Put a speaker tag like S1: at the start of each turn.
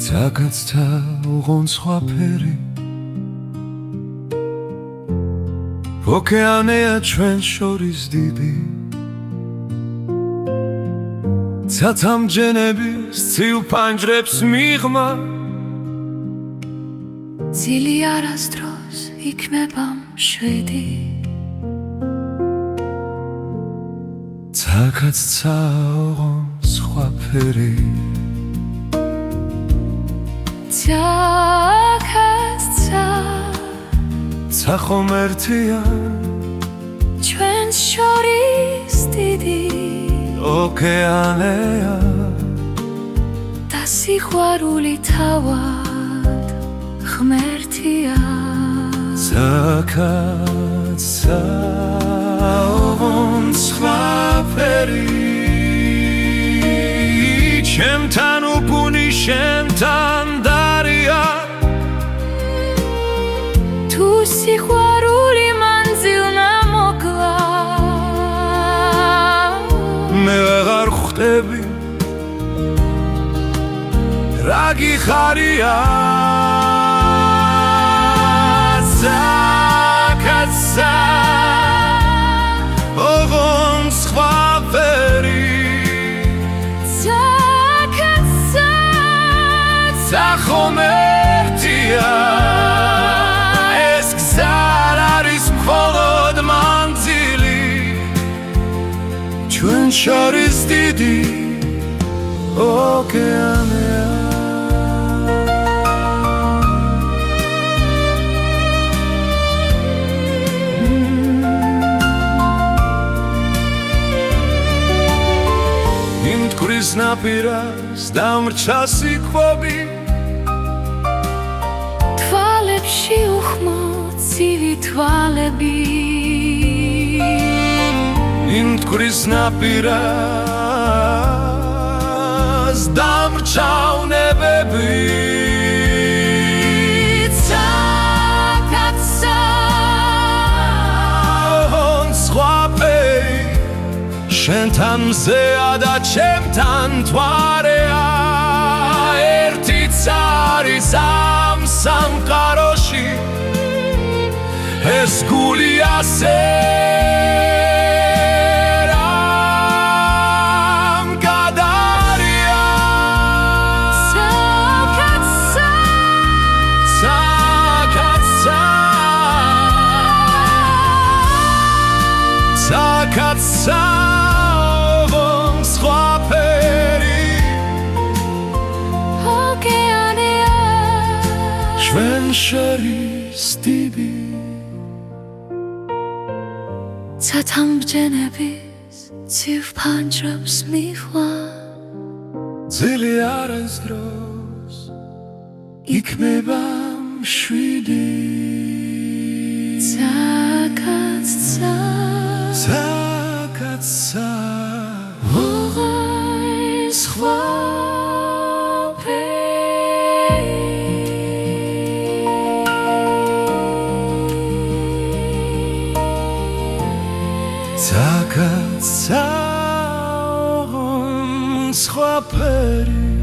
S1: Zagadzta ugon swaperi Okeanea ჩვენ შორის დიდი Ცათამჯენების ცივ პანჯრებს მიღმა
S2: ძილი არასდროს იქნება მშვიდი
S1: Zagadzta ugon swaperi
S2: Zagadzta
S1: Zachom ertia
S2: ჩვენ შორის დიდი
S1: Okeanea
S2: და სიყვარული თავად ღმერთია
S1: Zagadzta ugon swaperi ჩემთან უგუნი შენთან დარია
S2: თუ სიყვარული მანძილნა მოკლა
S1: მე ვეღარ ხვდები რა გიხარია Zagadzta ugon swaperi Zachom ertia ეს გზა არის მხოლოდ მანძილი ჩვენ შორის დიდი ოკეანეა იმ მტკვრის ნაპირას დამრჩა სიკვები
S2: თვალებში უხმო ცივი თვალები
S1: იმ მტკვრის ნაპირას დამრჩა უნებები
S2: Zagadzta
S1: ugon swaperi შენთან მზეა და ჩემთან მთვარეა ერთიც არის ამ სამყაროში ეს გული ასე რამ გადარია
S2: Zagadzta
S1: Zagadzta ugon swaperi
S2: ოკეანეა
S1: ჩვენ შორის დიდი
S2: ცათამბჯენების ცივ პანჯრებს მიღმა
S1: ძილი არასდროს იქნება მშვიდი
S2: Zagadzta
S1: Zagadzta
S2: ugon swaperi
S1: Zagadzta ugon swaperi